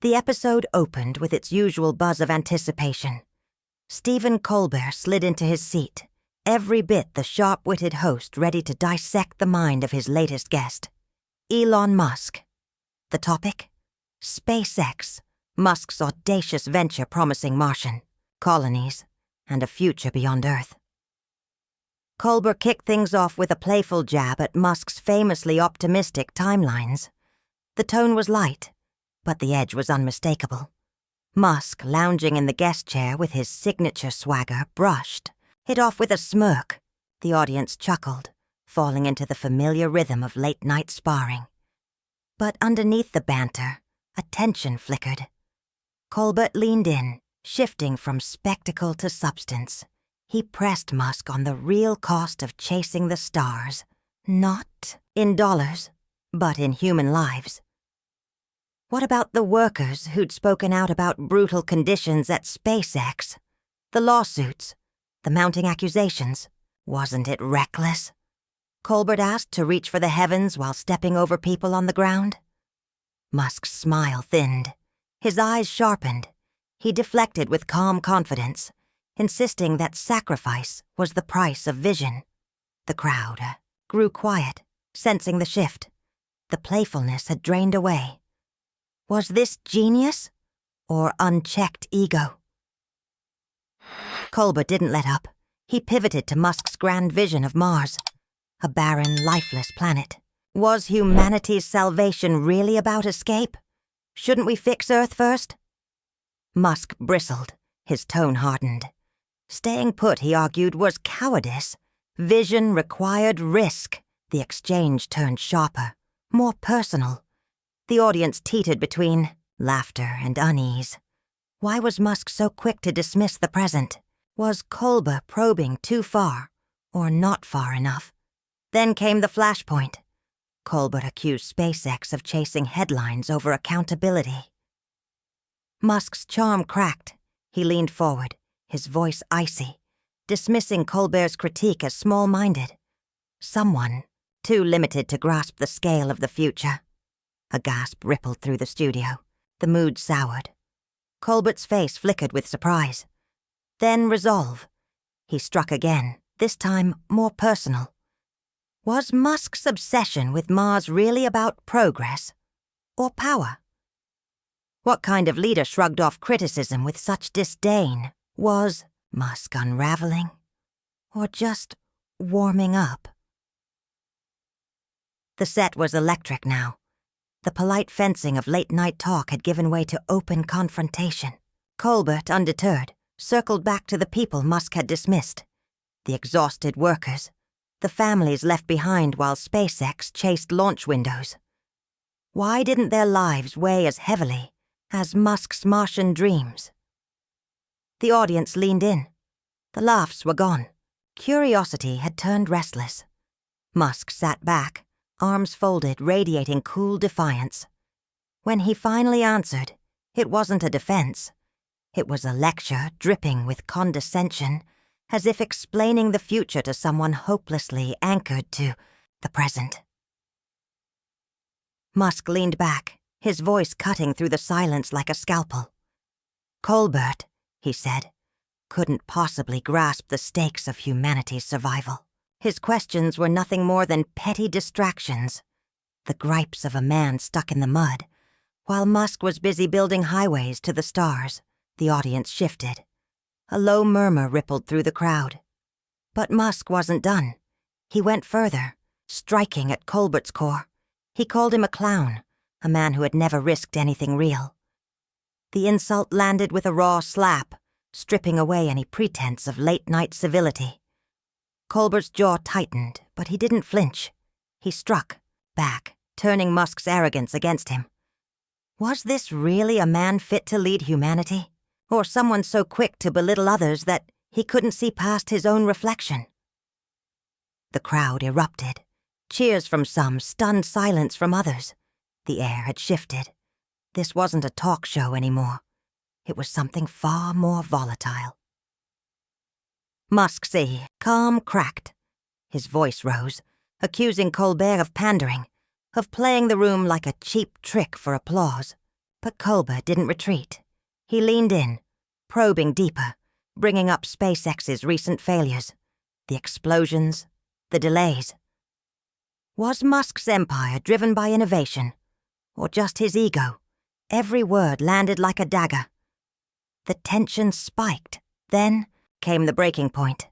The episode opened with its usual buzz of anticipation. Stephen Colbert slid into his seat, every bit the sharp-witted host ready to dissect the mind of his latest guest, Elon Musk. The topic? SpaceX, Musk's audacious venture promising Martian, colonies, and a future beyond Earth. Colbert kicked things off with a playful jab at Musk's famously optimistic timelines. The tone was light, but the edge was unmistakable. Musk, lounging in the guest chair with his signature swagger, brushed, hit off with a smirk. The audience chuckled, falling into the familiar rhythm of late-night sparring. But underneath the banter, a tension flickered. Colbert leaned in, shifting from spectacle to substance. He pressed Musk on the real cost of chasing the stars, not in dollars, but in human lives. What about the workers who'd spoken out about brutal conditions at SpaceX? The lawsuits, the mounting accusations. Wasn't it reckless? Colbert asked, to reach for the heavens while stepping over people on the ground. Musk's smile thinned. His eyes sharpened. He deflected with calm confidence, insisting that sacrifice was the price of vision. The crowd grew quiet, sensing the shift. The playfulness had drained away. Was this genius or unchecked ego? Colbert didn't let up. He pivoted to Musk's grand vision of Mars, a barren, lifeless planet. Was humanity's salvation really about escape? Shouldn't we fix Earth first? Musk bristled, his tone hardened. Staying put, he argued, was cowardice. Vision required risk. The exchange turned sharper, more personal. The audience teetered between laughter and unease. Why was Musk so quick to dismiss the present? Was Colbert probing too far, or not far enough? Then came the flashpoint. Colbert accused SpaceX of chasing headlines over accountability. Musk's charm cracked. He leaned forward, his voice icy, dismissing Colbert's critique as small-minded. Someone too limited to grasp the scale of the future. A gasp rippled through the studio. The mood soured. Colbert's face flickered with surprise. Then resolve. He struck again, this time more personal. Was Musk's obsession with Mars really about progress or power? What kind of leader shrugged off criticism with such disdain? Was Musk unraveling or just warming up? The set was electric now. The polite fencing of late-night talk had given way to open confrontation. Colbert, undeterred, circled back to the people Musk had dismissed. The exhausted workers, the families left behind while SpaceX chased launch windows. Why didn't their lives weigh as heavily as Musk's Martian dreams? The audience leaned in. The laughs were gone. Curiosity had turned restless. Musk sat back, arms folded, radiating cool defiance. When he finally answered, it wasn't a defense. It was a lecture dripping with condescension, as if explaining the future to someone hopelessly anchored to the present. Musk leaned back, his voice cutting through the silence like a scalpel. Colbert, he said, couldn't possibly grasp the stakes of humanity's survival. His questions were nothing more than petty distractions, the gripes of a man stuck in the mud. While Musk was busy building highways to the stars, the audience shifted. A low murmur rippled through the crowd. But Musk wasn't done. He went further, striking at Colbert's core. He called him a clown, a man who had never risked anything real. The insult landed with a raw slap, stripping away any pretense of late-night civility. Colbert's jaw tightened, but he didn't flinch. He struck back, turning Musk's arrogance against him. Was this really a man fit to lead humanity? Or someone so quick to belittle others that he couldn't see past his own reflection? The crowd erupted. Cheers from some, stunned silence from others. The air had shifted. This wasn't a talk show anymore. It was something far more volatile. Musk's calm cracked. His voice rose, accusing Colbert of pandering, of playing the room like a cheap trick for applause. But Colbert didn't retreat. He leaned in, probing deeper, bringing up SpaceX's recent failures, the explosions, the delays. Was Musk's empire driven by innovation, or just his ego? Every word landed like a dagger. The tension spiked. Then came the breaking point.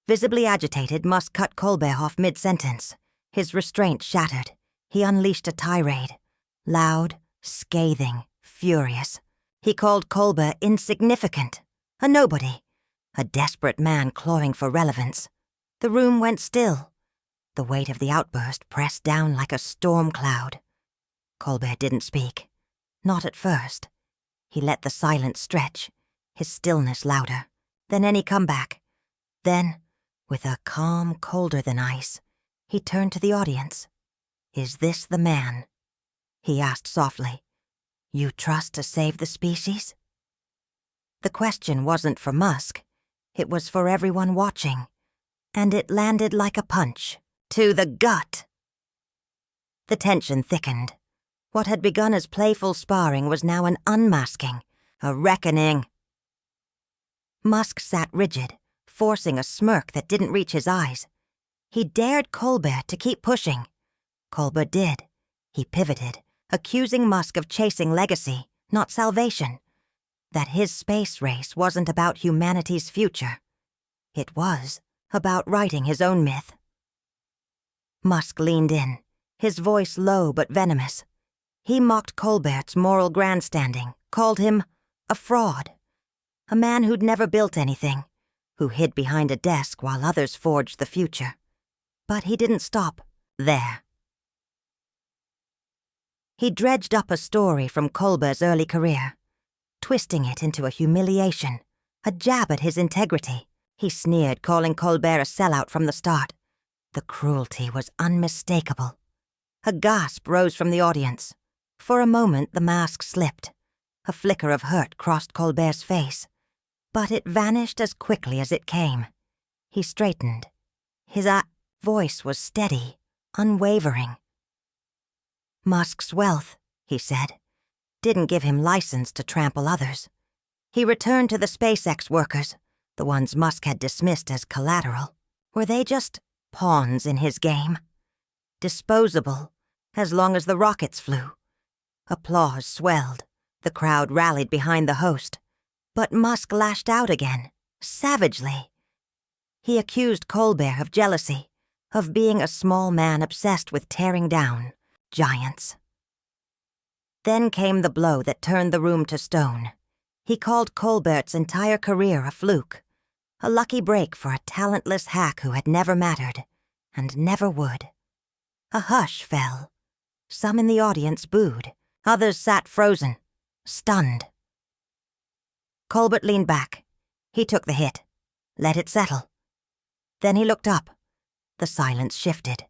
Visibly agitated, Musk cut Colbert off mid-sentence. His restraint shattered. He unleashed a tirade. Loud, scathing, furious. He called Colbert insignificant, a nobody, a desperate man clawing for relevance. The room went still. The weight of the outburst pressed down like a storm cloud. Colbert didn't speak. Not at first. He let the silence stretch, his stillness louder, than any comeback. Then, with a calm colder than ice, he turned to the audience. "Is this the man?" he asked softly. "You trust to save the species?" The question wasn't for Musk. It was for everyone watching. And it landed like a punch. To the gut. The tension thickened. What had begun as playful sparring was now an unmasking, a reckoning. Musk sat rigid, forcing a smirk that didn't reach his eyes. He dared Colbert to keep pushing. Colbert did. He pivoted, accusing Musk of chasing legacy, not salvation. That his space race wasn't about humanity's future. It was about writing his own myth. Musk leaned in, his voice low but venomous. He mocked Colbert's moral grandstanding, called him a fraud. A man who'd never built anything, who hid behind a desk while others forged the future. But he didn't stop there. He dredged up a story from Colbert's early career, twisting it into a humiliation, a jab at his integrity. He sneered, calling Colbert a sellout from the start. The cruelty was unmistakable. A gasp rose from the audience. For a moment, the mask slipped. A flicker of hurt crossed Colbert's face. But it vanished as quickly as it came. He straightened. His voice was steady, unwavering. Musk's wealth, he said, didn't give him license to trample others. He returned to the SpaceX workers, the ones Musk had dismissed as collateral. Were they just pawns in his game? Disposable, as long as the rockets flew. Applause swelled. The crowd rallied behind the host. But Musk lashed out again, savagely. He accused Colbert of jealousy, of being a small man obsessed with tearing down giants. Then came the blow that turned the room to stone. He called Colbert's entire career a fluke, a lucky break for a talentless hack who had never mattered, and never would. A hush fell. Some in the audience booed. Others sat frozen, stunned. Colbert leaned back. He took the hit, let it settle. Then he looked up. The silence shifted.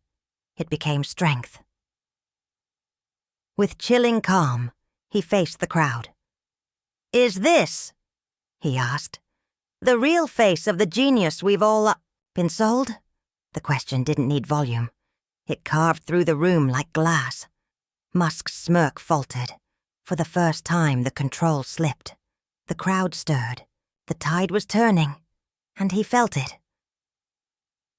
It became strength. With chilling calm, he faced the crowd. "Is this," he asked, "the real face of the genius we've all been sold?" The question didn't need volume. It carved through the room like glass. Musk's smirk faltered. For the first time, the control slipped. The crowd stirred. The tide was turning, and he felt it.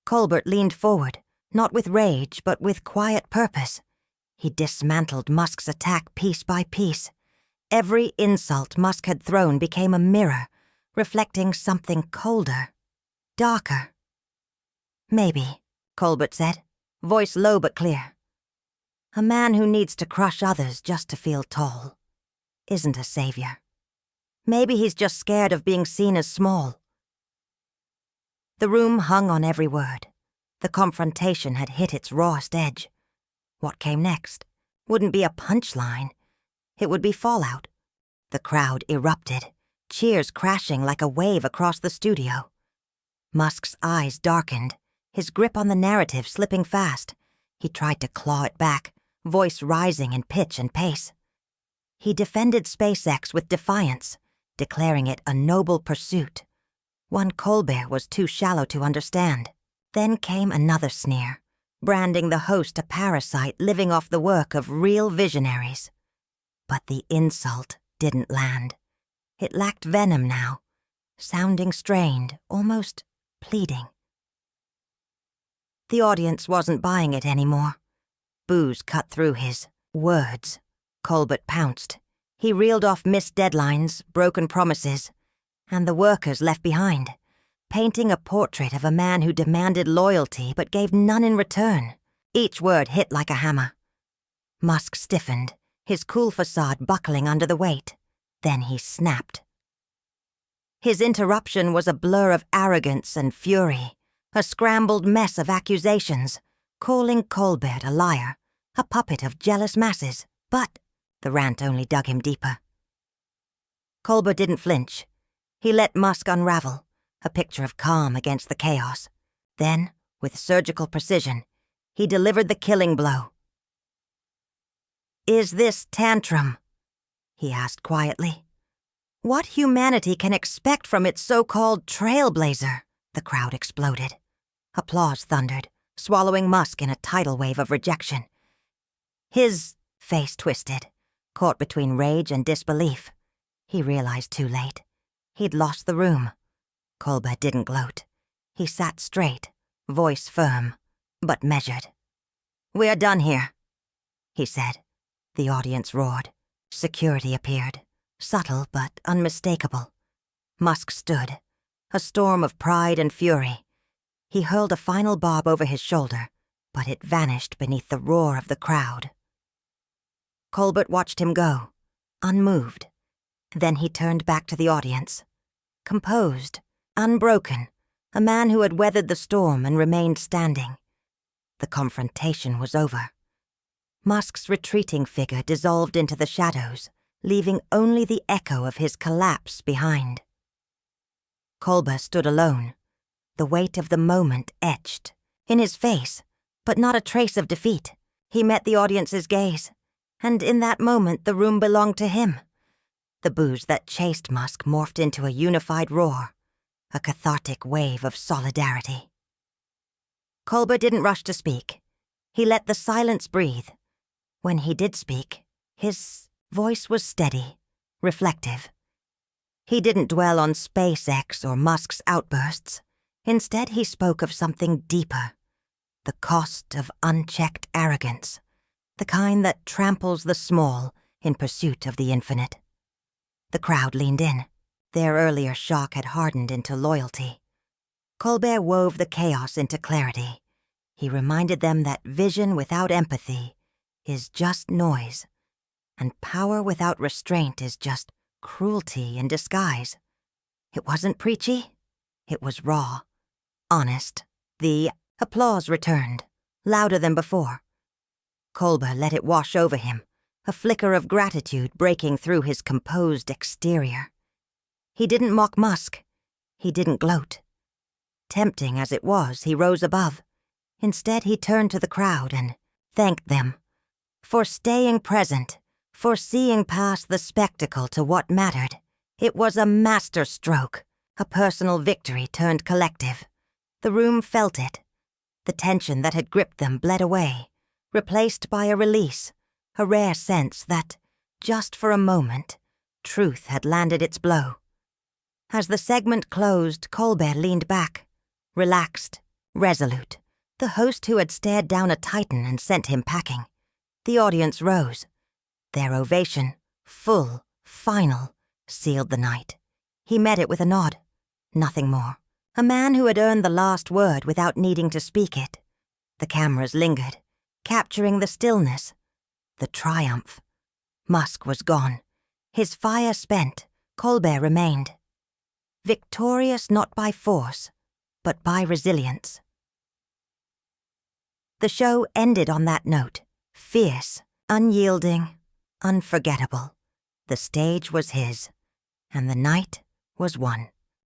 Colbert leaned forward, not with rage, but with quiet purpose. He dismantled Musk's attack piece by piece. Every insult Musk had thrown became a mirror, reflecting something colder, darker. "Maybe," Colbert said, voice low but clear. "A man who needs to crush others just to feel tall isn't a savior. Maybe he's just scared of being seen as small." The room hung on every word. The confrontation had hit its rawest edge. What came next wouldn't be a punchline. It would be fallout. The crowd erupted, cheers crashing like a wave across the studio. Musk's eyes darkened, his grip on the narrative slipping fast. He tried to claw it back, voice rising in pitch and pace. He defended SpaceX with defiance, declaring it a noble pursuit, one Colbert was too shallow to understand. Then came another sneer, branding the host a parasite living off the work of real visionaries. But the insult didn't land. It lacked venom now, sounding strained, almost pleading. The audience wasn't buying it anymore. Boos cut through his words. Colbert pounced. He reeled off missed deadlines, broken promises, and the workers left behind, painting a portrait of a man who demanded loyalty but gave none in return. Each word hit like a hammer. Musk stiffened, his cool facade buckling under the weight. Then he snapped. His interruption was a blur of arrogance and fury, a scrambled mess of accusations, calling Colbert a liar, a puppet of jealous masses. But the rant only dug him deeper. Colbert didn't flinch. He let Musk unravel, a picture of calm against the chaos. Then, with surgical precision, he delivered the killing blow. "Is this tantrum?" he asked quietly. "What humanity can expect from its so-called trailblazer?" The crowd exploded. Applause thundered, swallowing Musk in a tidal wave of rejection. His face twisted, caught between rage and disbelief. He realized too late. He'd lost the room. Colbert didn't gloat. He sat straight, voice firm, but measured. "We're done here," he said. The audience roared. Security appeared, subtle but unmistakable. Musk stood, a storm of pride and fury. He hurled a final barb over his shoulder, but it vanished beneath the roar of the crowd. Colbert watched him go, unmoved. Then he turned back to the audience. Composed, unbroken, a man who had weathered the storm and remained standing. The confrontation was over. Musk's retreating figure dissolved into the shadows, leaving only the echo of his collapse behind. Colbert stood alone, the weight of the moment etched in his face, but not a trace of defeat. He met the audience's gaze, and in that moment the room belonged to him. The boos that chased Musk morphed into a unified roar, a cathartic wave of solidarity. Colbert didn't rush to speak. He let the silence breathe. When he did speak, his voice was steady, reflective. He didn't dwell on SpaceX or Musk's outbursts. Instead, he spoke of something deeper, the cost of unchecked arrogance, the kind that tramples the small in pursuit of the infinite. The crowd leaned in. Their earlier shock had hardened into loyalty. Colbert wove the chaos into clarity. He reminded them that vision without empathy is just noise, and power without restraint is just cruelty in disguise. It wasn't preachy. It was raw, honest. The applause returned, louder than before. Colbert let it wash over him, a flicker of gratitude breaking through his composed exterior. He didn't mock Musk. He didn't gloat. Tempting as it was, he rose above. Instead, he turned to the crowd and thanked them for staying present, for seeing past the spectacle to what mattered. It was a masterstroke, a personal victory turned collective. The room felt it. The tension that had gripped them bled away, replaced by a release, a rare sense that, just for a moment, truth had landed its blow. As the segment closed, Colbert leaned back, relaxed, resolute, the host who had stared down a titan and sent him packing. The audience rose. Their ovation, full, final, sealed the night. He met it with a nod. Nothing more. A man who had earned the last word without needing to speak it. The cameras lingered, capturing the stillness, the triumph. Musk was gone. His fire spent. Colbert remained. Victorious not by force, but by resilience. The show ended on that note, fierce, unyielding, unforgettable. The stage was his, and the night was won.